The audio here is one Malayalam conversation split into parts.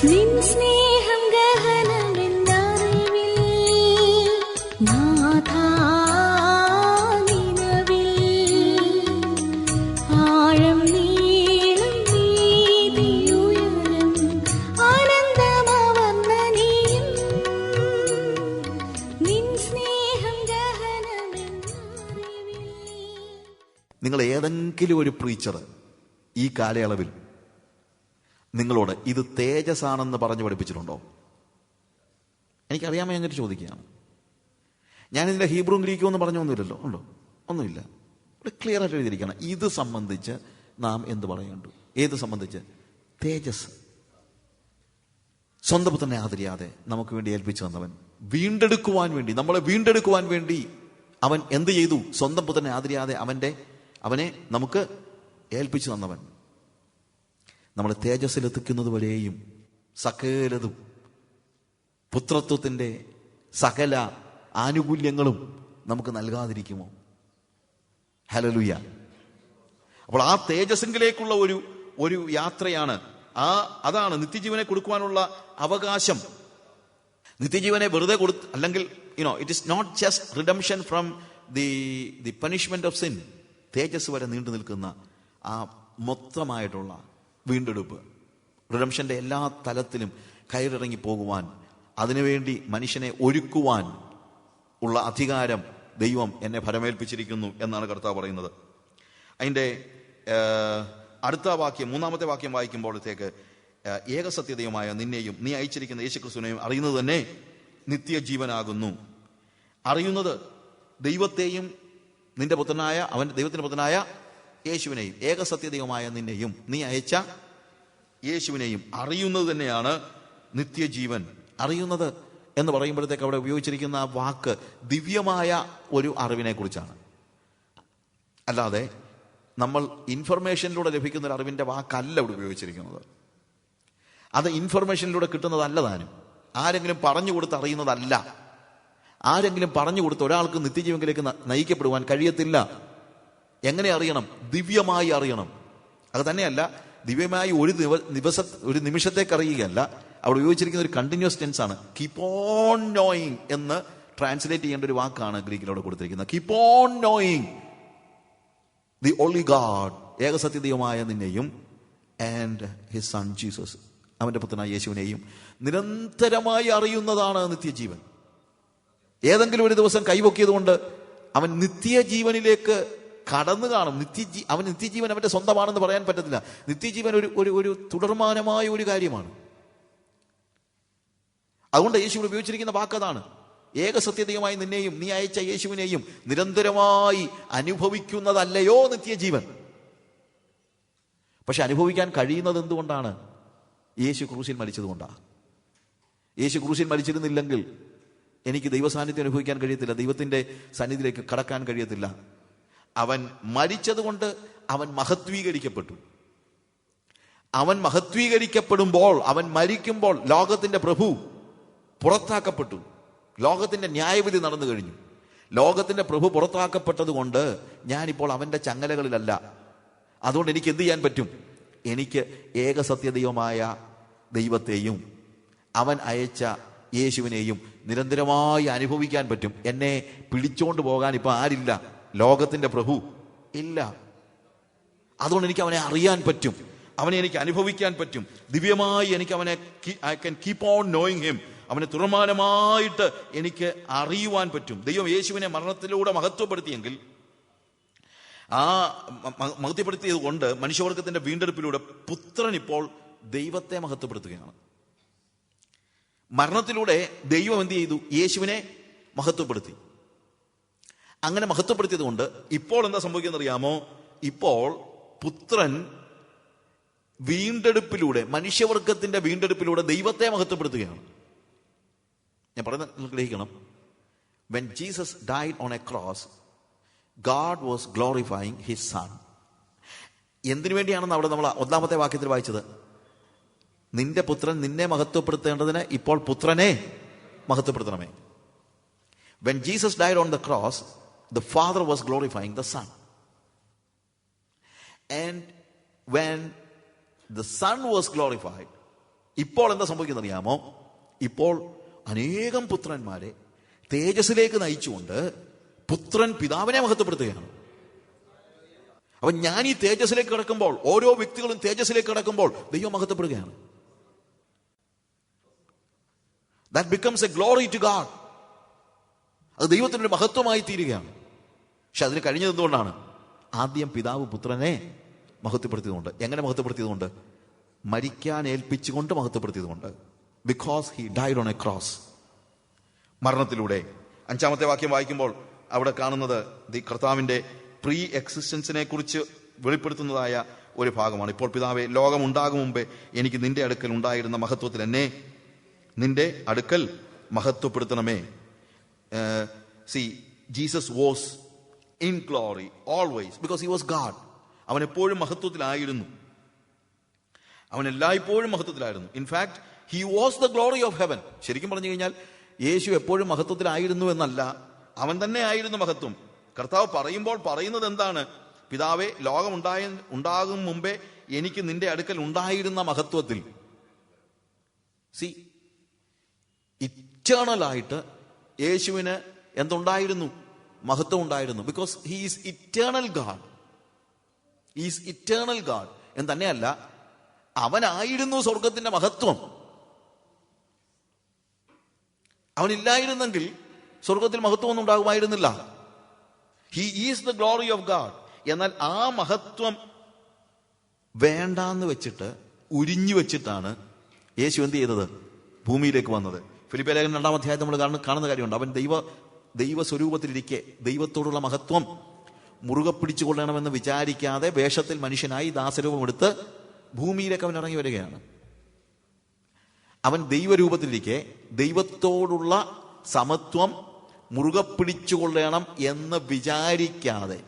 നിൻ സ്നേഹം ഗഹനമെന്നറിവിൽ നാഥാ നിലവിൽ ആഴം നീളം വീതിയുയരം ആനന്ദമാവർണ്ണനീയം നിൻ സ്നേഹം ഗഹനമെന്നറിവിൽ. നിങ്ങൾ ഏതെങ്കിലും ഒരു പ്രീച്ചർ ഈ കാലയളവിൽ നിങ്ങളോട് ഇത് തേജസ്സാണെന്ന് പറഞ്ഞു പഠിപ്പിച്ചിട്ടുണ്ടോ? എനിക്കറിയാമോ എന്നിട്ട് ചോദിക്കുകയാണ്. ഞാനിതിൻ്റെ ഹീബ്രു ഗ്രീക്കും ഒന്നും പറഞ്ഞൊന്നുമില്ലല്ലോ. ഉണ്ടോ? ഒന്നുമില്ല. ഇവിടെ ക്ലിയർ ആയിട്ട് എഴുതിയിരിക്കണം. ഇത് സംബന്ധിച്ച് നാം എന്ത് പറയേണ്ടു? ഏത് സംബന്ധിച്ച്? തേജസ്. സ്വന്തം പുത്രനെ ആദരിയാതെ നമുക്ക് വേണ്ടി ഏൽപ്പിച്ചു തന്നവൻ, വീണ്ടെടുക്കുവാൻ വേണ്ടി, നമ്മളെ വീണ്ടെടുക്കുവാൻ വേണ്ടി അവൻ എന്ത് ചെയ്തു? സ്വന്തം പുത്രനെ ആദരിയാതെ അവനെ നമുക്ക് ഏൽപ്പിച്ചു തന്നവൻ നമ്മളെ തേജസ്സിലെത്തിക്കുന്നത് വരെയും സകലതും പുത്രത്വത്തിൻ്റെ സകല ആനുകൂല്യങ്ങളും നമുക്ക് നൽകാതിരിക്കുമോ? ഹല്ലേലൂയ. അപ്പോൾ ആ തേജസ്സിലേക്കുള്ള ഒരു യാത്രയാണ്. അതാണ് നിത്യജീവനെ കൊടുക്കുവാനുള്ള അവകാശം. നിത്യജീവനെ വെറുതെ അല്ലെങ്കിൽ it is not just redemption from the punishment of sin. Tejas വരെ നീണ്ടു നിൽക്കുന്ന ആ മൊത്തമായിട്ടുള്ള വീണ്ടെടുപ്പ്, റിഡംഷന്റെ എല്ലാ തലത്തിലും കയറിറങ്ങി പോകുവാൻ, അതിനുവേണ്ടി മനുഷ്യനെ ഒരുക്കുവാൻ ഉള്ള അധികാരം ദൈവം എന്നെ ഫലമേൽപ്പിച്ചിരിക്കുന്നു എന്നാണ് കർത്താവ് പറയുന്നത്. അതിൻ്റെ അടുത്ത വാക്യം, മൂന്നാമത്തെ വാക്യം വായിക്കുമ്പോഴത്തേക്ക്, ഏകസത്യതയുമായ നിന്നെയും നീ അയച്ചിരിക്കുന്ന യേശുക്രിസ്തുവിനെയും അറിയുന്നത് തന്നെ നിത്യജീവനാകുന്നു. അറിയുന്നത് ദൈവത്തെയും നിന്റെ പുത്രനായ ദൈവത്തിന്റെ പുത്രനായ യേശുവിനെയും, ഏകസത്യതയുമായ നിന്നെയും നീ അയച്ച യേശുവിനെയും അറിയുന്നത് തന്നെയാണ് നിത്യജീവൻ. അറിയുന്നത് എന്ന് പറയുമ്പോഴത്തേക്ക് അവിടെ ഉപയോഗിച്ചിരിക്കുന്ന ആ വാക്ക് ദിവ്യമായ ഒരു അറിവിനെ കുറിച്ചാണ്. അല്ലാതെ നമ്മൾ ഇൻഫർമേഷനിലൂടെ ലഭിക്കുന്ന ഒരു അറിവിന്റെ വാക്കല്ല ഇവിടെ ഉപയോഗിച്ചിരിക്കുന്നത്. അത് ഇൻഫർമേഷനിലൂടെ കിട്ടുന്നതല്ല താനും. ആരെങ്കിലും പറഞ്ഞു കൊടുത്ത് അറിയുന്നതല്ല. ആരെങ്കിലും പറഞ്ഞു കൊടുത്ത് ഒരാൾക്ക് നിത്യജീവനിലേക്ക് നയിക്കപ്പെടുവാൻ കഴിയത്തില്ല. എങ്ങനെ അറിയണം? ദിവ്യമായി അറിയണം. അത് തന്നെയല്ല, ദിവ്യമായി ഒരു നിമിഷത്തേക്ക് അറിയുകയല്ല. അവിടെ ഉപയോഗിച്ചിരിക്കുന്ന ഒരു കണ്ടിന്യൂസ് ടെൻസ് ആണ്. കീപ് ഓൺ നോയിങ് എന്ന് ട്രാൻസ്ലേറ്റ് ചെയ്യേണ്ട ഒരു വാക്കാണ് ഗ്രീക്കിലൂടെ കൊടുത്തിരിക്കുന്നത്. Keep on knowing the only God, ഏകസത്യതയുമായ നിന്നെയും ആൻഡ് ഹിസ് സൺ ജീസസ്, അവന്റെ പുത്രനായ യേശുവിനെയും നിരന്തരമായി അറിയുന്നതാണ് നിത്യജീവൻ. ഏതെങ്കിലും ഒരു ദിവസം കൈവക്കിയത് കൊണ്ട് അവൻ നിത്യജീവനിലേക്ക് കടന്നു കാണും. അവൻ നിത്യജീവൻ അവന്റെ സ്വന്തമാണെന്ന് പറയാൻ പറ്റത്തില്ല. നിത്യജീവൻ ഒരു തുടർമാനമായ ഒരു കാര്യമാണ്. അതുകൊണ്ട് യേശു ഉപയോഗിച്ചിരിക്കുന്ന വാക്കതാണ്. ഏകസത്യതയുമായി നിന്നെയും നീ അയച്ച യേശുവിനെയും നിരന്തരമായി അനുഭവിക്കുന്നതല്ലയോ നിത്യജീവൻ. പക്ഷെ അനുഭവിക്കാൻ കഴിയുന്നത് എന്തുകൊണ്ടാണ്? യേശു ക്രൂശിൽ മരിച്ചതുകൊണ്ടാണ്. യേശു ക്രൂശിൽ മരിച്ചിരുന്നില്ലെങ്കിൽ എനിക്ക് ദൈവസാന്നിധ്യം അനുഭവിക്കാൻ കഴിയത്തില്ല, ദൈവത്തിന്റെ സന്നിധിയിലേക്ക് കടക്കാൻ കഴിയത്തില്ല. അവൻ മരിച്ചതുകൊണ്ട് അവൻ മഹത്വീകരിക്കപ്പെട്ടു. അവൻ മഹത്വീകരിക്കപ്പെടുമ്പോൾ, അവൻ മരിക്കുമ്പോൾ ലോകത്തിന്റെ പ്രഭു പുറത്താക്കപ്പെട്ടു. ലോകത്തിന്റെ ന്യായവിധി നടന്നു കഴിഞ്ഞു. ലോകത്തിന്റെ പ്രഭു പുറത്താക്കപ്പെട്ടത് കൊണ്ട് ഞാനിപ്പോൾ അവന്റെ ചങ്ങലകളിലല്ല. അതുകൊണ്ട് എനിക്ക് എന്ത് ചെയ്യാൻ പറ്റും? എനിക്ക് ഏകസത്യദൈവമായ ദൈവത്തെയും അവൻ അയച്ച യേശുവിനെയും നിരന്തരമായി അനുഭവിക്കാൻ പറ്റും. എന്നെ പിടിച്ചോണ്ട് പോകാൻ ഇപ്പൊ ആരില്ല, ലോകത്തിന്റെ പ്രഭു ഇല്ല. അതുകൊണ്ട് എനിക്ക് അവനെ അറിയാൻ പറ്റും, അവനെ എനിക്ക് അനുഭവിക്കാൻ പറ്റും. ദിവ്യമായി എനിക്ക് അവനെ I can keep on knowing him. അവനെ തുറമാനമായിട്ട് എനിക്ക് അറിയുവാൻ പറ്റും. ദൈവം യേശുവിനെ മരണത്തിലൂടെ മഹത്വപ്പെടുത്തിയെങ്കിൽ, ആ മഹത്വപ്പെടുത്തിയത് കൊണ്ട് മനുഷ്യവർഗത്തിന്റെ വീണ്ടെടുപ്പിലൂടെ പുത്രൻ ഇപ്പോൾ ദൈവത്തെ മഹത്വപ്പെടുത്തുകയാണ്. മരണത്തിലൂടെ ദൈവം എന്ത് ചെയ്തു? യേശുവിനെ മഹത്വപ്പെടുത്തി. അങ്ങനെ മഹത്വപ്പെടുത്തിയത് കൊണ്ട് ഇപ്പോൾ എന്താ സംഭവിക്കുന്നത് അറിയാമോ? ഇപ്പോൾ പുത്രൻ വീണ്ടെടുപ്പിലൂടെ, മനുഷ്യവർഗത്തിന്റെ വീണ്ടെടുപ്പിലൂടെ ദൈവത്തെ മഹത്വപ്പെടുത്തുകയാണ്. ഞാൻ പറയുന്നത് ഗ്രഹിക്കണം. When Jesus died on a cross, God was glorifying his son. എന്തിനു വേണ്ടിയാണെന്ന് അവിടെ നമ്മൾ ഒന്നാമത്തെ വാക്യത്തിൽ വായിച്ചത്? നിന്റെ പുത്രൻ നിന്നെ മഹത്വപ്പെടുത്തേണ്ടതിന് ഇപ്പോൾ പുത്രനെ മഹത്വപ്പെടുത്തണമേ. When Jesus died on the cross, the Father was glorifying the Son. And when the Son was glorified, ഇപ്പോൾ എന്താ സംഭവിക്കുന്നത് അറിയാമോ? ഇപ്പോൾ അനേകം പുത്രന്മാരെ തേജസ്സിലേക്ക് നയിച്ചുകൊണ്ട് പുത്രൻ പിതാവിനെ മഹത്വപ്പെടുത്തുകയാണ്. അപ്പൊ ഞാൻ ഈ തേജസ്സിലേക്ക് കിടക്കുമ്പോൾ, ഓരോ വ്യക്തികളും തേജസ്സിലേക്ക് കിടക്കുമ്പോൾ ദൈവം മഹത്വപ്പെടുകയാണ്. That becomes a glory to God. അത് ദൈവത്തിനൊരു മഹത്വമായി തീരുകയാണ്. പക്ഷെ അതിന് കഴിഞ്ഞത് എന്തുകൊണ്ടാണ്? ആദ്യം പിതാവ് പുത്രനെ മഹത്വപ്പെടുത്തിയതുകൊണ്ട്. എങ്ങനെ മഹത്വപ്പെടുത്തിയതുകൊണ്ട്? മരിക്കാൻ ഏൽപ്പിച്ചുകൊണ്ട് മഹത്വപ്പെടുത്തിയതുകൊണ്ട്. Because he died on a cross. മരണത്തിലൂടെ. 5-ാമത്തെ വാക്യം വായിക്കുമ്പോൾ അവിടെ കാണുന്നത് കർത്താവിന്റെ പ്രീ എക്സിസ്റ്റൻസിനെ കുറിച്ച് വെളിപ്പെടുത്തുന്നതായ ഒരു ഭാഗമാണ്. ഇപ്പോൾ പിതാവേ, ലോകം ഉണ്ടാകും മുമ്പേ എനിക്ക് നിന്റെ അടുക്കൽ ഉണ്ടായിരുന്ന മഹത്വത്തിൽ എന്നെ നിന്റെ അടുക്കൽ മഹത്വപ്പെടുത്തണമേ. Jesus was in glory always because he was God. അവൻ എപ്പോഴും മഹത്വത്തിലായിരുന്നു. അവൻ എല്ലായ്പ്പോഴും മഹത്വത്തിലായിരുന്നു. In fact he was the glory of heaven. ശരിക്കും പറഞ്ഞു കഴിഞ്ഞാൽ യേശു എപ്പോഴും മഹത്വത്തിലായിരുന്നു എന്നല്ല, അവൻ തന്നെ ആയിരുന്നു മഹത്വം. കർത്താവ് പറയുമ്പോൾ പറയുന്നത് എന്താണ്? പിതാവേ, ലോകം ഉണ്ടാകും മുമ്പേ എനിക്ക് നിന്റെ അടുക്കൽ ഉണ്ടായിരുന്ന മഹത്വത്തിൽ. ഇറ്റേണലായിട്ട് യേശുവിന് എന്തുണ്ടായിരുന്നു? മഹത്വം ഉണ്ടായിരുന്നു. Because he is eternal God. Is eternal God എന്ന് തന്നെയല്ല, അവനായിരുന്നു സ്വർഗത്തിന്റെ മഹത്വം. അവനില്ലായിരുന്നെങ്കിൽ സ്വർഗത്തിൽ മഹത്വം ഒന്നും ഉണ്ടാകുമായിരുന്നില്ല. He is the glory of God. എന്നാൽ ആ മഹത്വം വേണ്ടാന്ന് വെച്ചിട്ട്, ഉരിഞ്ഞു വെച്ചിട്ടാണ് യേശു എന്ത് ചെയ്തത്? ഭൂമിയിലേക്ക് വന്നത്. ഫിലിപ്പിയ ലേഖനം 2-ാം അധ്യായത്തിൽ നമ്മൾ കാണുന്ന കാര്യമുണ്ട്. അവൻ ദൈവ സ്വരൂപത്തിലിരിക്കെ ദൈവത്തോടുള്ള മഹത്വം മുറുകെ പിടിച്ചുകൊള്ളണമെന്ന് വിചാരിക്കാതെ വേഷത്തിൽ മനുഷ്യനായി ദാസരൂപം എടുത്ത് ഭൂമിയിലേക്ക് അവൻ ഇറങ്ങി വരികയാണ്. അവൻ ദൈവരൂപത്തിലിരിക്കെ ദൈവത്തോടുള്ള സമത്വം മുറുകെ പിടിച്ചുകൊള്ളണം എന്ന് വിചാരിക്കാതെ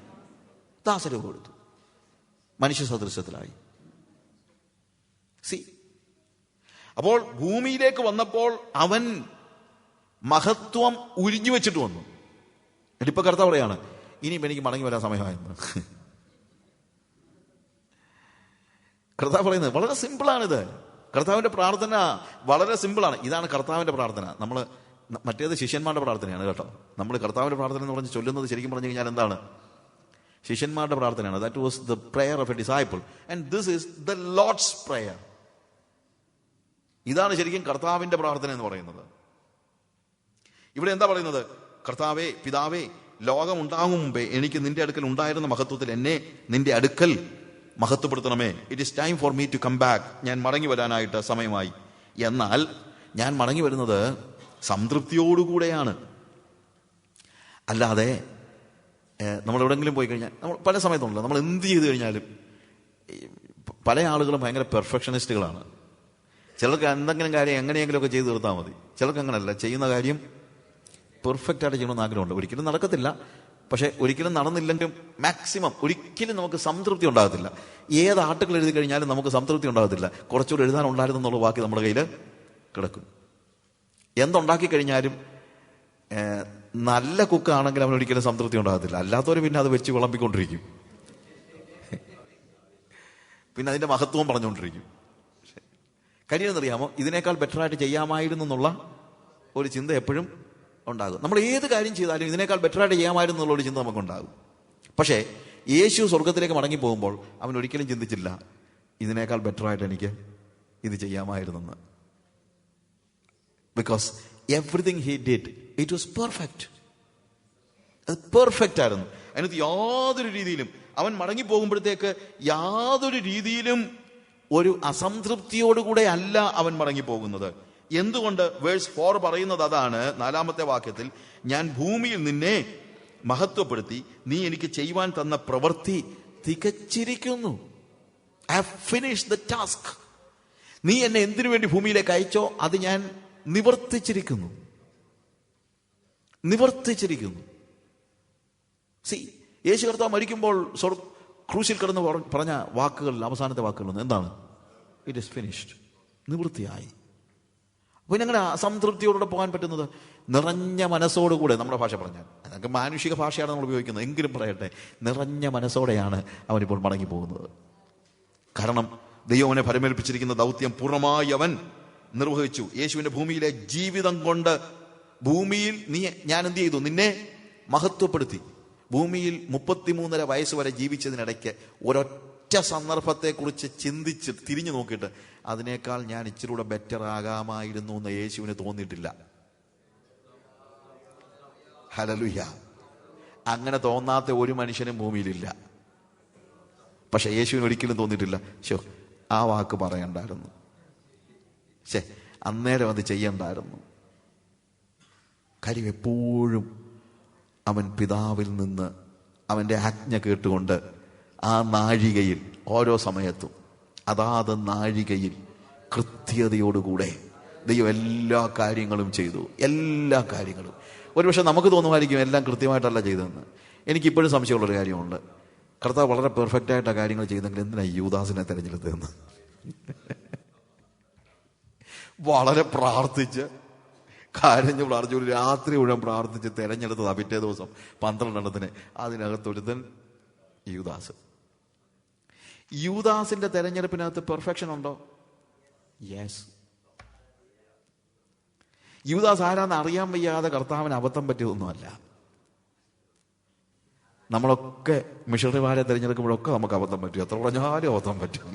ദാസരൂപം എടുത്തു, മനുഷ്യ സദൃശ്യത്തിലായി. അപ്പോൾ ഭൂമിയിലേക്ക് വന്നപ്പോൾ അവൻ മഹത്വം ഉരിഞ്ഞു വെച്ചിട്ട് വന്നു. എന്നിട്ടിപ്പോ കർത്താവ് പറയാണ്, ഇനിയും എനിക്ക് മടങ്ങി വരാൻ സമയമായിരുന്നു. കർത്താവ് പറയുന്നത് വളരെ സിമ്പിളാണിത്. കർത്താവിന്റെ പ്രാർത്ഥന വളരെ സിമ്പിളാണ്. ഇതാണ് കർത്താവിന്റെ പ്രാർത്ഥന. നമ്മൾ മറ്റേത് ശിഷ്യന്മാരുടെ പ്രാർത്ഥനയാണ് കേട്ടോ. നമ്മൾ കർത്താവിന്റെ പ്രാർത്ഥന എന്ന് പറഞ്ഞ് ചൊല്ലുന്നത് ശരിക്കും പറഞ്ഞു കഴിഞ്ഞാൽ എന്താണ്? ശിഷ്യന്മാരുടെ പ്രാർത്ഥനയാണ്. That was the prayer of A disciple and this is the Lord's prayer. ഇതാണ് ശരിക്കും കർത്താവിന്റെ പ്രാർത്ഥന എന്ന് പറയുന്നത്. ഇവിടെ എന്താ പറയുന്നത്? കർത്താവേ, പിതാവേ, ലോകം ഉണ്ടാകും മുമ്പേ എനിക്ക് നിന്റെ അടുക്കൽ ഉണ്ടായിരുന്ന മഹത്വത്തിൽ എന്നെ നിന്റെ അടുക്കൽ മഹത്വപ്പെടുത്തണമേ. It is time for me to come back. ഞാൻ മടങ്ങി വരാനായിട്ട് സമയമായി. എന്നാൽ ഞാൻ മടങ്ങി വരുന്നത് സംതൃപ്തിയോടുകൂടെയാണ്. അല്ലാതെ നമ്മൾ എവിടെയെങ്കിലും പോയി കഴിഞ്ഞാൽ, നമ്മൾ പല സമയത്തുണ്ടല്ലോ, നമ്മൾ എന്ത് ചെയ്തു കഴിഞ്ഞാലും പല ആളുകളും ഭയങ്കര പെർഫെക്ഷനിസ്റ്റുകളാണ്. ചിലർക്ക് എന്തെങ്കിലും കാര്യം എങ്ങനെയെങ്കിലും ഒക്കെ ചെയ്ത് തീർത്താൽ മതി. ചിലർക്ക് അങ്ങനെയല്ല, ചെയ്യുന്ന കാര്യം പെർഫെക്റ്റ് ആയിട്ട് ചെയ്യണമെന്ന് ആഗ്രഹമുണ്ട്. ഒരിക്കലും നടക്കത്തില്ല. പക്ഷെ ഒരിക്കലും നടന്നില്ലെങ്കിലും മാക്സിമം ഒരിക്കലും നമുക്ക് സംതൃപ്തി ഉണ്ടാകത്തില്ല. ഏത് ആർട്ടിക്കിൾ എഴുതി കഴിഞ്ഞാലും നമുക്ക് സംതൃപ്തി ഉണ്ടാകത്തില്ല. കുറച്ചുകൂടി എഴുതാനുണ്ടായിരുന്നു എന്നുള്ള ബാക്കി നമ്മുടെ കയ്യിൽ കിടക്കും. എന്തുണ്ടാക്കി കഴിഞ്ഞാലും നല്ല കുക്കാണെങ്കിൽ അവൻ ഒരിക്കലും സംതൃപ്തി ഉണ്ടാകത്തില്ല. അല്ലാത്തവർ പിന്നെ അത് വെച്ച് വിളമ്പിക്കൊണ്ടിരിക്കും, പിന്നെ അതിന്റെ മഹത്വം പറഞ്ഞുകൊണ്ടിരിക്കും. കഴിയുമെന്നറിയാമോ? ഇതിനേക്കാൾ ബെറ്ററായിട്ട് ചെയ്യാമായിരുന്നു എന്നുള്ള ഒരു ചിന്ത എപ്പോഴും ഉണ്ടാകും. നമ്മൾ ഏത് കാര്യം ചെയ്താലും ഇതിനേക്കാൾ ബെറ്ററായിട്ട് ചെയ്യാമായിരുന്നു എന്നുള്ള ഒരു ചിന്ത നമുക്കുണ്ടാകും. പക്ഷേ യേശു സ്വർഗത്തിലേക്ക് മടങ്ങി പോകുമ്പോൾ അവൻ ഒരിക്കലും ചിന്തിച്ചില്ല ഇതിനേക്കാൾ ബെറ്ററായിട്ട് എനിക്ക് ഇത് ചെയ്യാമായിരുന്നെന്ന്. Because everything he did it was perfect. അത് പെർഫെക്റ്റ് ആയിരുന്നു. അതിനകത്ത് യാതൊരു രീതിയിലും അവൻ മടങ്ങി പോകുമ്പോഴത്തേക്ക് യാതൊരു രീതിയിലും ഒരു അസംതൃപ്തിയോടുകൂടെ അല്ല അവൻ മടങ്ങി പോകുന്നത്. എന്തുകൊണ്ട്? വേഴ്സ് 4 പറയുന്നത് അതാണ്. 4-ാമത്തെ വാക്യത്തിൽ, ഞാൻ ഭൂമിയിൽ നിന്നെ മഹത്വപ്പെടുത്തി, നീ എനിക്ക് ചെയ്യുവാൻ തന്ന പ്രവൃത്തി തികച്ചിരിക്കുന്നു. I have finished the task. നീ എന്നെ എന്തിനു വേണ്ടി ഭൂമിയിലേക്ക് അയച്ചോ അത് ഞാൻ നിവർത്തിച്ചിരിക്കുന്നു. യേശു കർത്താവ് മരിക്കുമ്പോൾ ക്രൂശിൽ കിടന്ന് പറഞ്ഞ വാക്കുകൾ, അവസാനത്തെ വാക്കുകളൊന്നും എന്താണ്? It is finished. നിവൃത്തിയായി. പിന്നെ എങ്ങനെ അസംതൃപ്തിയോടെ പോകാൻ പറ്റുന്നത്? നിറഞ്ഞ മനസ്സോടുകൂടെ. നമ്മുടെ ഭാഷ പറഞ്ഞാൽ, അതൊക്കെ മാനുഷിക ഭാഷയാണ് നമ്മൾ ഉപയോഗിക്കുന്നത്, എങ്കിലും പറയട്ടെ, നിറഞ്ഞ മനസ്സോടെയാണ് അവനിപ്പോൾ മടങ്ങി പോകുന്നത്. കാരണം ദൈവം അവനെ ഫലമേൽപ്പിച്ചിരിക്കുന്ന ദൗത്യം പൂർണ്ണമായി അവൻ നിർവഹിച്ചു. യേശുവിന്റെ ഭൂമിയിലെ ജീവിതം കൊണ്ട് ഭൂമിയിൽ ഞാൻ എന്ത് ചെയ്തു? നിന്നെ മഹത്വപ്പെടുത്തി. ഭൂമിയിൽ 33.5 വയസ്സ് വരെ ജീവിച്ചതിനിടയ്ക്ക് ഒരൊറ്റ സന്ദർഭത്തെക്കുറിച്ച് ചിന്തിച്ച് തിരിഞ്ഞു നോക്കിയിട്ട് അതിനേക്കാൾ ഞാൻ ഇച്ചിരി കൂടെ ബെറ്റർ ആകാമായിരുന്നു എന്ന് യേശുവിന് തോന്നിയിട്ടില്ല. ഹല്ലേലൂയ. അങ്ങനെ തോന്നാത്ത ഒരു മനുഷ്യനും ഭൂമിയിലില്ല. പക്ഷെ യേശുവിന് ഒരിക്കലും തോന്നിയിട്ടില്ല, ആ വാക്ക് പറയണ്ടായിരുന്നു, അന്നേരം അത് ചെയ്യണ്ടായിരുന്നു. കാര്യം എപ്പോഴും അവൻ പിതാവിൽ നിന്ന് അവൻ്റെ ആജ്ഞ കേട്ടുകൊണ്ട് ആ നാഴികയിൽ, ഓരോ സമയത്തും അതാത് നാഴികയിൽ കൃത്യതയോടുകൂടെ ദൈവം എല്ലാ കാര്യങ്ങളും ചെയ്തു. എല്ലാ കാര്യങ്ങളും. ഒരുപക്ഷെ നമുക്ക് തോന്നുമായിരിക്കും എല്ലാം കൃത്യമായിട്ടല്ല ചെയ്തതെന്ന്. എനിക്കിപ്പോഴും സംശയമുള്ളൊരു കാര്യമുണ്ട്. കർത്താവ് വളരെ പെർഫെക്റ്റ് ആയിട്ടാണ് കാര്യങ്ങൾ ചെയ്തെങ്കിൽ എന്തിനാ യൂദാസിനെ തിരഞ്ഞെടുത്തതെന്ന്. വളരെ പ്രാർത്ഥിച്ച് കരഞ്ഞ് പ്രാർത്ഥിച്ച് ഒരു രാത്രി മുഴുവൻ പ്രാർത്ഥിച്ച് തിരഞ്ഞെടുത്തതാ പിറ്റേ ദിവസം 12 അതിനകത്തൊരുത്തൻ യൂദാസ്. യൂദാസിന്റെ തെരഞ്ഞെടുപ്പിനകത്ത് പെർഫെക്ഷൻ ഉണ്ടോ? യെസ്. യൂദാസ് ആരാന്ന് അറിയാൻ വയ്യാതെ കർത്താവിന് അബദ്ധം പറ്റിയതൊന്നുമല്ല. നമ്മളൊക്കെ മിഷണറിമാരെ തിരഞ്ഞെടുക്കുമ്പോഴൊക്കെ നമുക്ക് അബദ്ധം പറ്റും, എത്ര പറഞ്ഞാലും അബദ്ധം പറ്റും.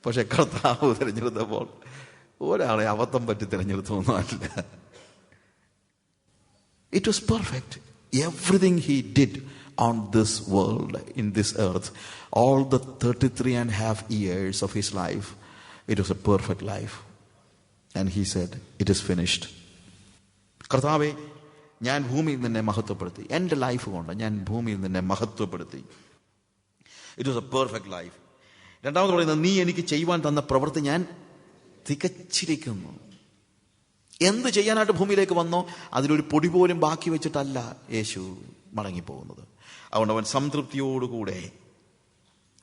പക്ഷെ കർത്താവ് തിരഞ്ഞെടുത്തപ്പോൾ ഒരാളെ അബദ്ധം പറ്റി തിരഞ്ഞെടുത്തൊന്നുമല്ല. It was perfect. Everything he did on this world, in this earth, all the 33.5 years of his life, it was a perfect life. And he said, it is finished. കർത്താവേ, ഞാൻ ഭൂമിയിൽ നിന്നെ മഹത്വപ്പെടുത്തി. എൻ്റെ ലൈഫ് കൊണ്ട് ഞാൻ ഭൂമിയിൽ നിന്നെ മഹത്വപ്പെടുത്തി. It was a perfect life. രണ്ടാമത് പറയുന്നത്, നീ എനിക്ക് ചെയ്യുവാൻ തന്ന പ്രവൃത്തി ഞാൻ തികച്ചിരിക്കുന്നു. എന്ത് ചെയ്യാനായിട്ട് ഭൂമിയിലേക്ക് വന്നോ അതിലൊരു പൊടി പോലും ബാക്കി വെച്ചിട്ടല്ല യേശു മടങ്ങിപ്പോകുന്നത്. അതുകൊണ്ട് അവൻ സംതൃപ്തിയോടുകൂടെ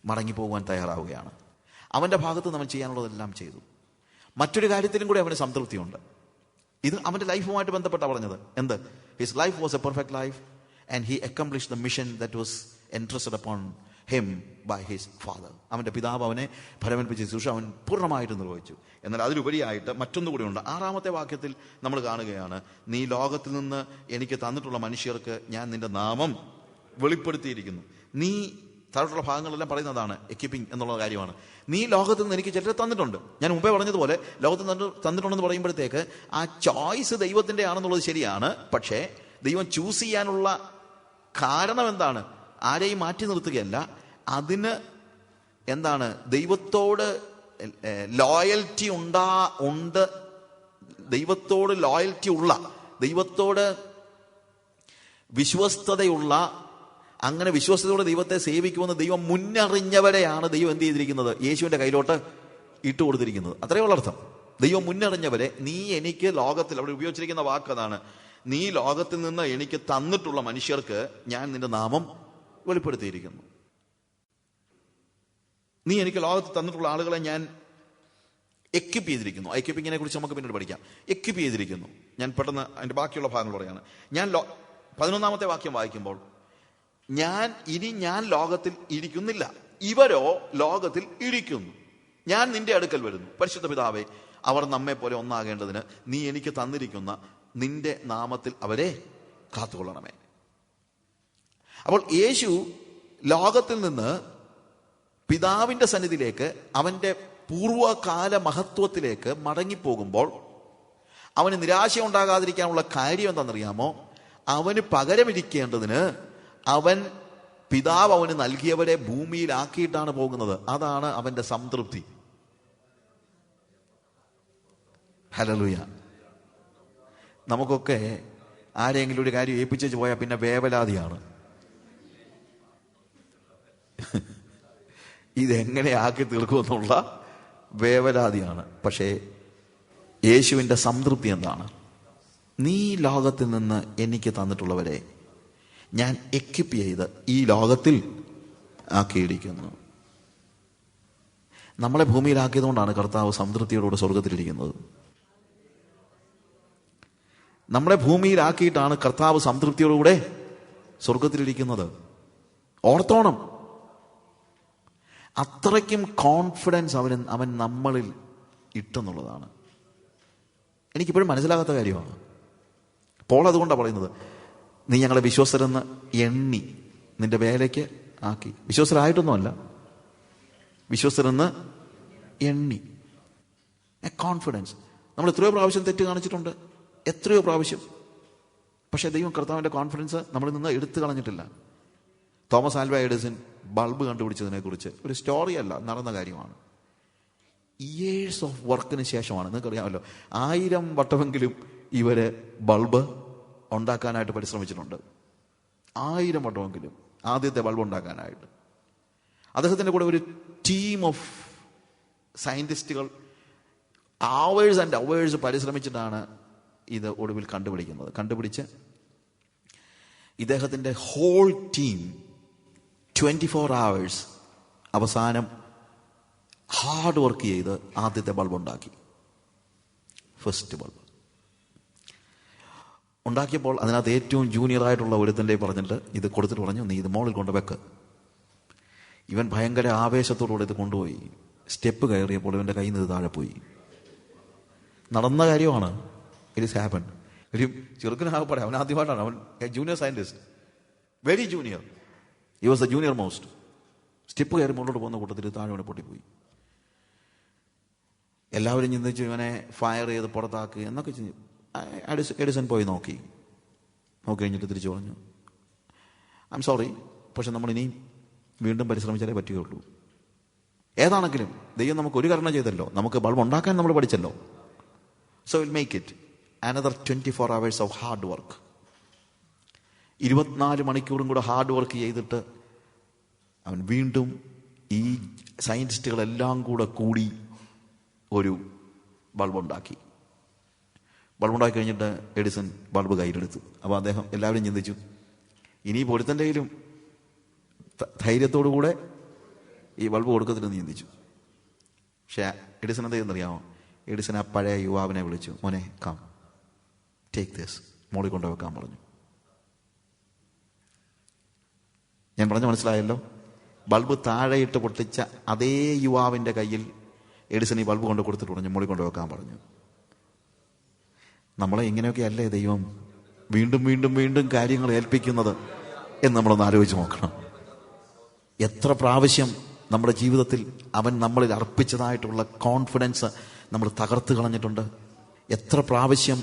മടങ്ങിപ്പോകാൻ തയ്യാറാവുകയാണ്. അവൻ്റെ ഭാഗത്ത് നമ്മൾ ചെയ്യാനുള്ളതെല്ലാം ചെയ്തു. മറ്റൊരു കാര്യത്തിലും കൂടി അവന് സംതൃപ്തിയുണ്ട്. ഇത് അവൻ്റെ ലൈഫുമായിട്ട് ബന്ധപ്പെട്ടാണ് പറഞ്ഞത്. എന്ത്? His life was a perfect life and he accomplished the mission that was entrusted upon him by his father. അവൻ്റെ പിതാവ് അവനെ ഫലമേൽപ്പിച്ച ശുശ്രൂഷ അവൻ പൂർണ്ണമായിട്ട് നിർവഹിച്ചു. എന്നാൽ അതിലുപരിയായിട്ട് മറ്റൊന്നുകൂടി ഉണ്ട്. 6-ാമത്തെ വാക്യത്തിൽ നമ്മൾ കാണുകയാണ്, നീ ലോകത്തിൽ നിന്ന് എനിക്ക് തന്നിട്ടുള്ള മനുഷ്യർക്ക് ഞാൻ നിന്റെ നാമം വെളിപ്പെടുത്തിയിരിക്കുന്നു. നീ താഴോട്ടുള്ള ഭാഗങ്ങളെല്ലാം പറയുന്നതാണ് എക്യുപ്പിംഗ് എന്നുള്ള കാര്യമാണ്. നീ ലോകത്തിൽ നിന്ന് എനിക്ക് ചിലരെ തന്നിട്ടുണ്ട്. ഞാൻ മുമ്പേ പറഞ്ഞതുപോലെ ലോകത്തിൽ തന്നിട്ടുണ്ടെന്ന് പറയുമ്പോഴത്തേക്ക് ആ ചോയ്സ് ദൈവത്തിൻ്റെ ആണെന്നുള്ളത് ശരിയാണ്. പക്ഷേ ദൈവം ചൂസ് ചെയ്യാനുള്ള കാരണം എന്താണ്? ആരെയും മാറ്റി നിർത്തുകയല്ല. അതിന് എന്താണ്? ദൈവത്തോട് ലോയൽറ്റി ഉണ്ട്. ദൈവത്തോട് ലോയൽറ്റി ഉള്ള, ദൈവത്തോട് വിശ്വസ്തതയുള്ള, അങ്ങനെ വിശ്വസ്തയോടെ ദൈവത്തെ സേവിക്കുമെന്ന് ദൈവം മുന്നറിഞ്ഞവരെയാണ് ദൈവം എന്ത് ചെയ്തിരിക്കുന്നത്? യേശുവിൻ്റെ കയ്യിലോട്ട് ഇട്ട് കൊടുത്തിരിക്കുന്നത്. അത്രയേ ഉള്ള അർത്ഥം. ദൈവം മുന്നറിഞ്ഞവരെ, നീ എനിക്ക് ലോകത്തിൽ, അവിടെ ഉപയോഗിച്ചിരിക്കുന്ന വാക്ക് അതാണ്, നീ ലോകത്തിൽ നിന്ന് എനിക്ക് തന്നിട്ടുള്ള മനുഷ്യർക്ക് ഞാൻ നിന്റെ നാമം വെളിപ്പെടുത്തിയിരിക്കുന്നു. നീ എനിക്ക് ലോകത്ത് തന്നിട്ടുള്ള ആളുകളെ ഞാൻ എക്വിപ്പ് ചെയ്തിരിക്കുന്നു. എക്വിപ്പിങ്ങിനെ കുറിച്ച് നമുക്ക് പിന്നീട് പഠിക്കാം. എക്വിപ്പ് ചെയ്തിരിക്കുന്നു. ഞാൻ പെട്ടെന്ന് അതിന്റെ ബാക്കിയുള്ള ഭാഗങ്ങൾ പറയാണ്. ഞാൻ 11-ാമത്തെ വാക്യം വായിക്കുമ്പോൾ, ഞാൻ ലോകത്തിൽ ഇരിക്കുന്നില്ല, ഇവരോ ലോകത്തിൽ ഇരിക്കുന്നു, ഞാൻ നിന്റെ അടുക്കൽ വരുന്നു. പരിശുദ്ധ പിതാവേ, അവർ നമ്മെ പോലെ ഒന്നാകേണ്ടതിന് നീ എനിക്ക് തന്നിരിക്കുന്ന നിന്റെ നാമത്തിൽ അവരെ കാത്തുകൊള്ളണമേ. അപ്പോൾ യേശു ലോകത്തിൽ നിന്ന് പിതാവിന്റെ സന്നിധിയിലേക്ക്, അവന്റെ പൂർവ്വകാല മഹത്വത്തിലേക്ക് മടങ്ങിപ്പോകുമ്പോൾ അവന് നിരാശ ഉണ്ടാകാതിരിക്കാനുള്ള കാര്യം എന്താണെന്നറിയാമോ? അവന് പകരമിരിക്കേണ്ടതിന് അവൻ പിതാവ് അവന് നൽകിയവരെ ഭൂമിയിലാക്കിയിട്ടാണ് പോകുന്നത്. അതാണ് അവന്റെ സംതൃപ്തി. ഹല്ലേലൂയ. നമുക്കൊക്കെ ആരെങ്കിലും ഒരു കാര്യം ഏൽപ്പിച്ചു പോയാൽ പിന്നെ വേവലാതിയാണ്. ഇതെങ്ങനെ ആക്കി തീർക്കുമെന്നുള്ള വേവലാതിയാണ്. പക്ഷേ യേശുവിൻ്റെ സംതൃപ്തി എന്താണ്? നീ ലോകത്തിൽ നിന്ന് എനിക്ക് തന്നിട്ടുള്ളവരെ ഞാൻ എക്വിപ്പ് ചെയ്ത് ഈ ലോകത്തിൽ ആക്കിയിരിക്കുന്നു. നമ്മളെ ഭൂമിയിലാക്കിയതുകൊണ്ടാണ് കർത്താവ് സംതൃപ്തിയോടുകൂടെ സ്വർഗത്തിലിരിക്കുന്നത്. നമ്മളെ ഭൂമിയിലാക്കിയിട്ടാണ് കർത്താവ് സംതൃപ്തിയോടുകൂടെ സ്വർഗത്തിലിരിക്കുന്നത്. ഓർത്തോണം. അത്രയ്ക്കും കോൺഫിഡൻസ് അവൻ നമ്മളിൽ ഇട്ടെന്നുള്ളതാണ്. എനിക്കിപ്പോഴും മനസ്സിലാകാത്ത കാര്യമാണ്. പോൾ അതുകൊണ്ടാണ് പറയുന്നത്, നീ ഞങ്ങളെ വിശ്വസ്തരെന്ന് എണ്ണി നിന്റെ വേലയ്ക്ക് ആക്കി. വിശ്വസ്തരായിട്ടൊന്നുമല്ല, വിശ്വസ്തരെന്ന് എണ്ണി. കോൺഫിഡൻസ്. നമ്മൾ എത്രയോ പ്രാവശ്യം തെറ്റ് കാണിച്ചിട്ടുണ്ട്, എത്രയോ പ്രാവശ്യം. പക്ഷേ ദൈവം കർത്താവിൻ്റെ കോൺഫിഡൻസ് നമ്മളിൽ നിന്ന് എടുത്തു കളഞ്ഞിട്ടില്ല. തോമസ് ആൽവ എഡിസൺ ബൾബ് കണ്ടുപിടിച്ചതിനെക്കുറിച്ച് ഒരു സ്റ്റോറിയല്ല, നടന്ന കാര്യമാണ്. ഇയേഴ്സ് ഓഫ് വർക്കിന് ശേഷമാണ്. നിങ്ങൾക്കറിയാമല്ലോ, 1000 വട്ടമെങ്കിലും ഇവര് ബൾബ് ഉണ്ടാക്കാനായിട്ട് പരിശ്രമിച്ചിട്ടുണ്ട്. 1000 വട്ടമെങ്കിലും ആദ്യത്തെ ബൾബ് ഉണ്ടാക്കാനായിട്ട്. അദ്ദേഹത്തിൻ്റെ കൂടെ ഒരു ടീം ഓഫ് സയൻറ്റിസ്റ്റുകൾ അവേഴ്സ് ആൻഡ് അവേഴ്സ് പരിശ്രമിച്ചിട്ടാണ് ഇത് ഒടുവിൽ കണ്ടുപിടിച്ച് ഇദ്ദേഹത്തിൻ്റെ ഹോൾ ടീം 24 hours അവസാനം ഹാർഡ് വർക്ക് ചെയ്ത് ആദ്യത്തെ ബൾബ് ഉണ്ടാക്കി. ഫസ്റ്റ് ബൾബ് ഉണ്ടാക്കിയപ്പോൾ അതിനകത്ത് ഏറ്റവും ജൂനിയറായിട്ടുള്ള ഒരുത്തൻ്റെ പറഞ്ഞിട്ട് ഇത് കൊടുത്തിട്ട് പറഞ്ഞു, നീ ഇത് മോളിൽ കൊണ്ട് വെക്ക്. ഇവൻ ഭയങ്കര ആവേശത്തോടുകൂടെ ഇത് കൊണ്ടുപോയി. സ്റ്റെപ്പ് കയറിയപ്പോൾ ഇവൻ്റെ കയ്യിൽ നിന്ന് താഴെ പോയി. നടന്ന കാര്യമാണ്. It is happen. ഒരു ചെറുക്കനാകപ്പെടെ അവൻ ആദ്യമായിട്ടാണ്, അവൻ junior scientist, very junior. He was the junior most. Step കയറി മുന്നോട്ട് പോകുന്ന കൂട്ടത്തിൽ താഴെ അവനെ പൊട്ടിപ്പോയി. എല്ലാവരും ചിന്തിച്ചു ഇവനെ ഫയർ ചെയ്ത് പുറത്താക്കി എന്നൊക്കെ ചിന്തിച്ചു. എഡിസൺ പോയി നോക്കി കഴിഞ്ഞിട്ട് തിരിച്ചു പറഞ്ഞു, ഐ എം സോറി, പക്ഷെ നമ്മൾ ഇനിയും വീണ്ടും പരിശ്രമിച്ചാലേ പറ്റുകയുള്ളൂ. ഏതാണെങ്കിലും ദൈവം നമുക്ക് ഒരു കരുണ ചെയ്തല്ലോ, നമുക്ക് ബൾബ് ഉണ്ടാക്കാൻ നമ്മൾ പഠിച്ചല്ലോ. So will make it another 24 hours of hard work. 24 മണിക്കൂറും കൂടെ ഹാർഡ് വർക്ക് ചെയ്തിട്ട് അവൻ വീണ്ടും ഈ സയൻറ്റിസ്റ്റുകളെല്ലാം കൂടി ഒരു ബൾബുണ്ടാക്കി. ബൾബുണ്ടാക്കി കഴിഞ്ഞിട്ട് എഡിസൺ ബൾബ് കയ്യിലെടുത്തു. അപ്പോൾ അദ്ദേഹം എല്ലാവരും ചിന്തിച്ചു, ഇനി പൊരുത്തൻ്റെ കയ്യിലും ധൈര്യത്തോടു കൂടെ ഈ ബൾബ് കൊടുക്കത്തില്ലെന്ന് ചിന്തിച്ചു. പക്ഷേ എഡിസൺ എന്താ ചെയ്യുന്നറിയാമോ? എഡിസൺ ആ പഴയ യുവാവിനെ വിളിച്ചു, മോനെ കം ടേക്ക് ദിസ്, മോളിൽ കൊണ്ടുവെക്കാൻ പറഞ്ഞു. ഞാൻ പറഞ്ഞു മനസ്സിലായല്ലോ? ബൾബ് താഴെയിട്ട് പൊട്ടിച്ച അതേ യുവാവിൻ്റെ കയ്യിൽ എഡിസൺ ഈ ബൾബ് കൊണ്ട് കൊടുത്തിട്ട് പറഞ്ഞു, മോളിൽ കൊണ്ടുവെക്കാൻ പറഞ്ഞു. നമ്മളെ ഇങ്ങനെയൊക്കെ അല്ലേ ദൈവം വീണ്ടും വീണ്ടും വീണ്ടും കാര്യങ്ങൾ ഏൽപ്പിക്കുന്നത് എന്ന് നമ്മളൊന്ന് ആലോചിച്ച് നോക്കണം. എത്ര പ്രാവശ്യം നമ്മുടെ ജീവിതത്തിൽ അവൻ നമ്മളിൽ അർപ്പിച്ചതായിട്ടുള്ള കോൺഫിഡൻസ് നമ്മൾ തകർത്ത് കളഞ്ഞിട്ടുണ്ട്. എത്ര പ്രാവശ്യം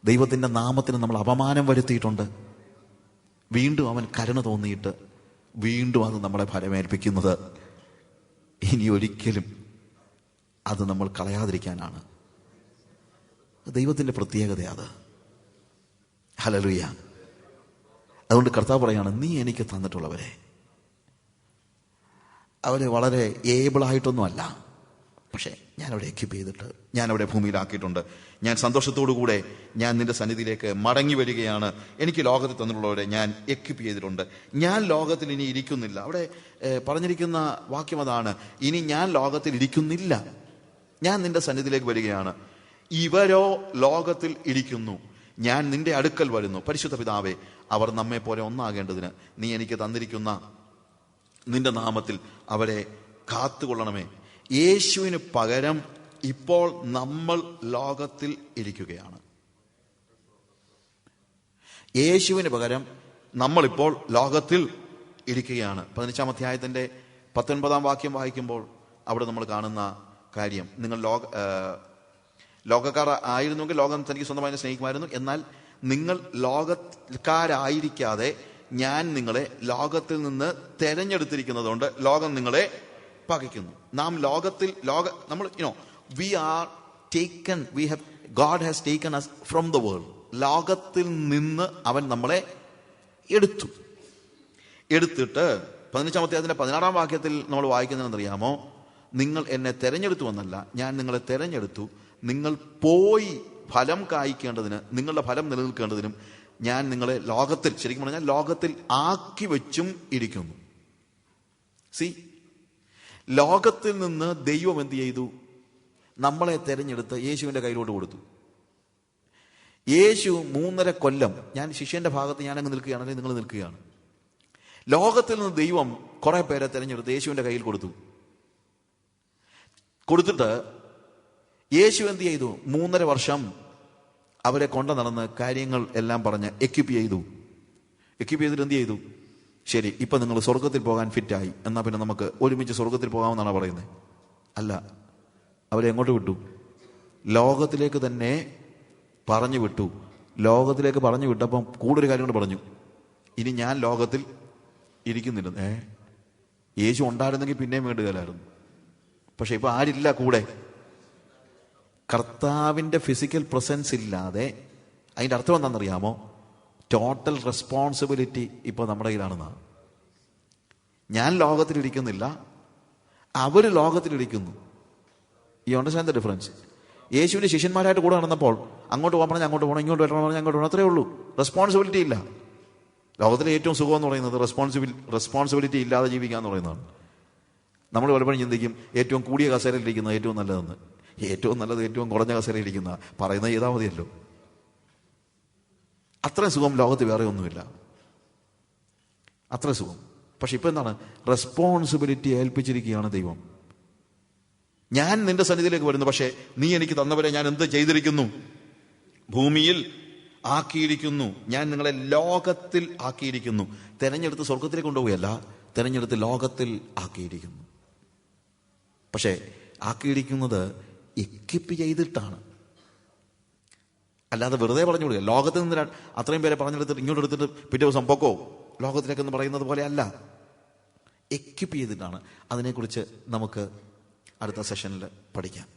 ദൈവത്തിൻ്റെ നാമത്തിന് നമ്മൾ അപമാനം വരുത്തിയിട്ടുണ്ട്. വീണ്ടും അവൻ കരുണ തോന്നിയിട്ട് വീണ്ടും അത് നമ്മളെ ഫലമേൽപ്പിക്കുന്നത് ഇനി ഒരിക്കലും അത് നമ്മൾ കളയാതിരിക്കാനാണ്. ദൈവത്തിൻ്റെ പ്രത്യേകത അത്. ഹല്ലേലൂയ. അതുകൊണ്ട് കർത്താവ് പറയാണ്, നീ എനിക്ക് തന്നിട്ടുള്ളവരെ അവരെ വളരെ ഏബിളായിട്ടൊന്നുമല്ല, പക്ഷേ ഞാനവിടെ എക്യുപ്പ് ചെയ്തിട്ട് ഞാനവിടെ ഭൂമിയിലാക്കിയിട്ടുണ്ട്. ഞാൻ സന്തോഷത്തോടു കൂടെ ഞാൻ നിന്റെ സന്നിധിയിലേക്ക് മടങ്ങി വരികയാണ്. എനിക്ക് ലോകത്തിൽ തന്നിട്ടുള്ളവരെ ഞാൻ എക്യുപ്പ് ചെയ്തിട്ടുണ്ട്. ഞാൻ ലോകത്തിൽ ഇനി ഇരിക്കുന്നില്ല. അവിടെ പറഞ്ഞിരിക്കുന്ന വാക്യം അതാണ്, ഇനി ഞാൻ ലോകത്തിൽ ഇരിക്കുന്നില്ല, ഞാൻ നിന്റെ സന്നിധിയിലേക്ക് വരികയാണ്. ഇവരോ ലോകത്തിൽ ഇരിക്കുന്നു, ഞാൻ നിന്റെ അടുക്കൽ വരുന്നു. പരിശുദ്ധ പിതാവേ, അവർ നമ്മെ പോലെ ഒന്നാകേണ്ടതിന് നീ എനിക്ക് തന്നിരിക്കുന്ന നിന്റെ നാമത്തിൽ അവരെ കാത്തുകൊള്ളണമേ. യേശുവിന് പകരം ഇപ്പോൾ നമ്മൾ ലോകത്തിൽ ഇരിക്കുകയാണ്. യേശുവിന് പകരം നമ്മളിപ്പോൾ ലോകത്തിൽ ഇരിക്കുകയാണ്. 15-ാം അധ്യായത്തിൻ്റെ 19-ാം വാക്യം വായിക്കുമ്പോൾ അവിടെ നമ്മൾ കാണുന്ന കാര്യം, നിങ്ങൾ ലോകക്കാർ ആയിരുന്നുവെങ്കിൽ ലോകം തനിക്ക് സ്വന്തമായി സ്നേഹിക്കുമായിരുന്നു. എന്നാൽ നിങ്ങൾ ലോകക്കാരായിരിക്കാതെ ഞാൻ നിങ്ങളെ ലോകത്തിൽ നിന്ന് തെരഞ്ഞെടുത്തിരിക്കുന്നതുകൊണ്ട് ലോകം നിങ്ങളെ പകയ്ക്കുന്നു. നാം ലോകത്തിൽ നമ്മൾ we are taken, God has taken us from the world. ലോകത്തിൽ നിന്ന് അവൻ നമ്മളെ എടുത്തിട്ട് 15-ാം അധ്യായത്തിന്റെ 16-ാം വാക്യത്തിൽ നമ്മൾ വായിക്കുന്നതെന്നറിയാമോ? നിങ്ങൾ എന്നെ തെരഞ്ഞെടുത്തു എന്നല്ല, ഞാൻ നിങ്ങളെ തെരഞ്ഞെടുത്തു, നിങ്ങൾ പോയി ഫലം കായ്ക്കേണ്ടതിന്, നിങ്ങളുടെ ഫലം നിലനിൽക്കേണ്ടതിനും ഞാൻ നിങ്ങളെ ലോകത്തിൽ, ശരിക്കും പറഞ്ഞാൽ ലോകത്തിൽ ആക്കി വെച്ചും ഇരിക്കുന്നു. ലോകത്തിൽ നിന്ന് ദൈവം എന്ത് ചെയ്തു? നമ്മളെ തെരഞ്ഞെടുത്ത് യേശുവിന്റെ കയ്യിലോട്ട് കൊടുത്തു. യേശു 3.5 കൊല്ലം, ഞാൻ ശിഷ്യന്റെ ഭാഗത്ത് ഞാനങ്ങ് നിൽക്കുകയാണ്, അല്ലെങ്കിൽ നിങ്ങൾ നിൽക്കുകയാണ്. ലോകത്തിൽ നിന്ന് ദൈവം കുറെ പേരെ തിരഞ്ഞെടുത്ത് യേശുവിന്റെ കയ്യിൽ കൊടുത്തിട്ട് യേശു എന്ത് ചെയ്തു? 3.5 വർഷം അവരെ കൊണ്ടു നടന്ന് കാര്യങ്ങൾ എല്ലാം പറഞ്ഞ് എക്യുപ്പ് ചെയ്തിട്ട് എന്ത് ചെയ്തു? ശരി, ഇപ്പൊ നിങ്ങൾ സ്വർഗത്തിൽ പോകാൻ ഫിറ്റായി, എന്നാ പിന്നെ നമുക്ക് ഒരുമിച്ച് സ്വർഗത്തിൽ പോകാമെന്നാണ് പറയുന്നത്. അല്ല, അവരെ എങ്ങോട്ട് വിട്ടു? ലോകത്തിലേക്ക് തന്നെ പറഞ്ഞു വിട്ടു. ലോകത്തിലേക്ക് പറഞ്ഞു വിട്ടപ്പം കൂടുതൽ കാര്യം കൊണ്ട് പറഞ്ഞു, ഇനി ഞാൻ ലോകത്തിൽ ഇരിക്കുന്നില്ല. യേശു ഉണ്ടായിരുന്നെങ്കിൽ പിന്നെയും വേണ്ടുകയില്ലായിരുന്നു. പക്ഷെ ഇപ്പൊ ആരില്ല കൂടെ. കർത്താവിന്റെ ഫിസിക്കൽ പ്രസൻസ് ഇല്ലാതെ അതിന്റെ അർത്ഥം എന്താണെന്നറിയാമോ? ടോട്ടൽ റെസ്പോൺസിബിലിറ്റി ഇപ്പൊ നമ്മുടെ കയ്യിലാണെന്നാണ്. ഞാൻ ലോകത്തിലിരിക്കുന്നില്ല, അവര് ലോകത്തിലിരിക്കുന്നു. ഈ അണ്ടർസ്റ്റാൻഡ് ദ ഡിഫറൻസ്. യേശുവിന്റെ ശിഷ്യന്മാരായിട്ട് കൂടെ നടന്നപ്പോൾ അങ്ങോട്ട് പോകാൻ പറഞ്ഞാൽ അങ്ങോട്ട് പോകണം, ഇങ്ങോട്ട് വരണം പറഞ്ഞാൽ അങ്ങോട്ട് പോകണം, അത്രേ ഉള്ളൂ. റെസ്പോൺസിബിലിറ്റി ഇല്ല. ലോകത്തിലെ ഏറ്റവും സുഖം എന്ന് പറയുന്നത് റെസ്പോൺസിബിലിറ്റി ഇല്ലാതെ ജീവിക്കുക എന്ന് പറയുന്നതാണ്. നമ്മൾ പലപ്പോഴും ചിന്തിക്കും ഏറ്റവും കൂടിയ കസേരയിൽ ഇരിക്കുന്നത് ഏറ്റവും നല്ലതെന്ന്. ഏറ്റവും നല്ലത് ഏറ്റവും കുറഞ്ഞ കസേരയിൽ ഇരിക്കുന്ന പറയുന്നത് ചെയ്താൽ മതിയല്ലോ. അത്രയും സുഖം ലോകത്ത് വേറെ ഒന്നുമില്ല, അത്ര സുഖം. പക്ഷെ ഇപ്പൊ എന്താണ്? റെസ്പോൺസിബിലിറ്റി ഏൽപ്പിച്ചിരിക്കുകയാണ് ദൈവം. ഞാൻ നിന്റെ സന്നിധിയിലേക്ക് വരുന്നു, പക്ഷെ നീ എനിക്ക് തന്നവരെ ഞാൻ എന്ത് ചെയ്തിരിക്കുന്നു? ഭൂമിയിൽ ആക്കിയിരിക്കുന്നു. ഞാൻ നിങ്ങളെ ലോകത്തിൽ ആക്കിയിരിക്കുന്നു. തെരഞ്ഞെടുത്ത് സ്വർഗത്തിലേക്ക് കൊണ്ടുപോയല്ല, തെരഞ്ഞെടുത്ത് ലോകത്തിൽ ആക്കിയിരിക്കുന്നു. പക്ഷെ ആക്കിയിരിക്കുന്നത് എക്വിപ്പ് ചെയ്തിട്ടാണ്, അല്ലാതെ വെറുതെ പറഞ്ഞു കൊടുക്കുക. ലോകത്തിൽ നിന്ന് അത്രയും പേരെ പറഞ്ഞെടുത്തിട്ട് ഇങ്ങോട്ട് എടുത്തിട്ട് പിറ്റേ ദിവസം പൊക്കോ ലോകത്തിലേക്കെന്ന് പറയുന്നത് പോലെ അല്ല, എക്വിപ്പ് ചെയ്തിട്ടാണ്. അതിനെക്കുറിച്ച് നമുക്ക് അടുത്ത സെഷനിൽ പഠിക്കാം.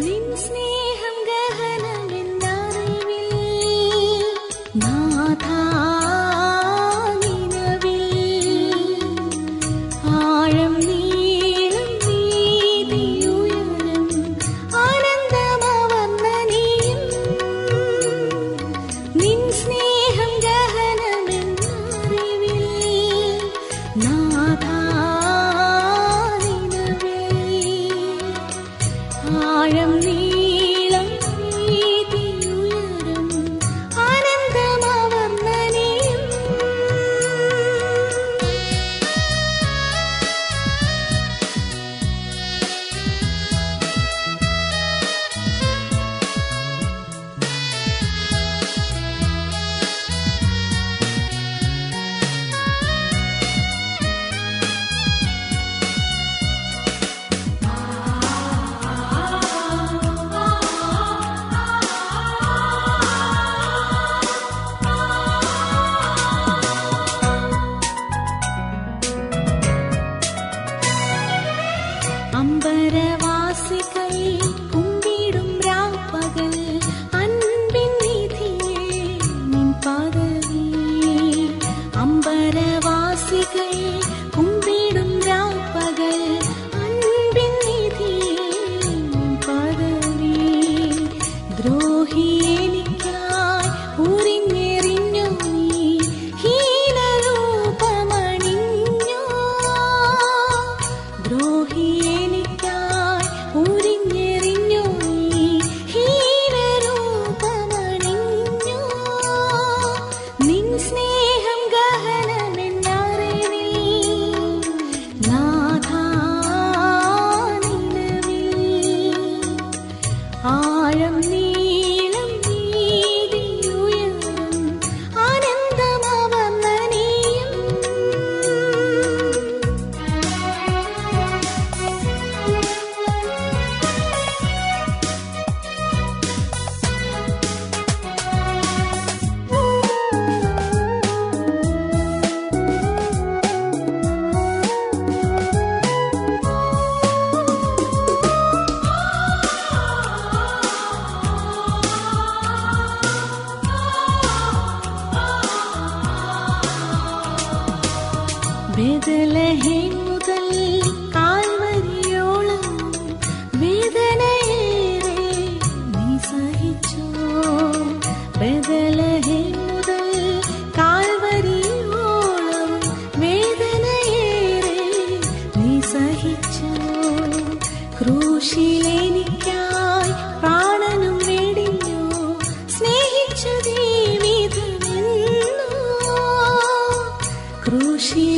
നിൻ സ്നേഹം ഗഹനമെന്നറിവിൽ നാഥാ നിനവിൽ ആഴം നീളം വീതിയുയരം ആനന്ദമവർണ്ണനീയം. നിൻ സ്നേഹം ഗഹനമെന്നറിവിൽ നാഥാ ആഴം നീളം വീതിയുയരം ആനന്ദമവർണ്ണനീയം. അമ്പരവാസികൾ കുമ്പിടും രാപ്പകൽ അൻപിൻ നിധിയേ നിൻ പദവി. അമ്പരവാസികൾ കുമ്പിടും രാപ്പകൽ അൻപിൻ നിധിയേ നിൻ പദവി. ദ്രോഹി എനിക്കായി ഉരിഞ്ഞെറിഞ്ഞു നീ ഹീനരൂപമണിഞ്ഞു. ദ്രോഹി ഉരിഞ്ഞെറിഞ്ഞു നീ ഹീനരൂപമണിഞ്ഞു. നിൻ സ്നേഹം ഗഹനമെന്നറിവിൽ നാഥാ നിനവിൽ ആഴം നീളം വീതിയുയരം ആനന്ദമവർണ്ണനീയം. ബേത്ലഹേം മുതൽ കാൽവരിയോളം വേദനയേറെ നീ സഹിച്ചു. ബേത്ലഹേം മുതൽ കാൽവരിയോളം വേദനയേറെ നീ സഹിച്ചു. ക്രൂശിലെനിക്കായി പ്രാണനും വെടിഞ്ഞു സ്നേഹിച്ചു ക്രൂശിൽ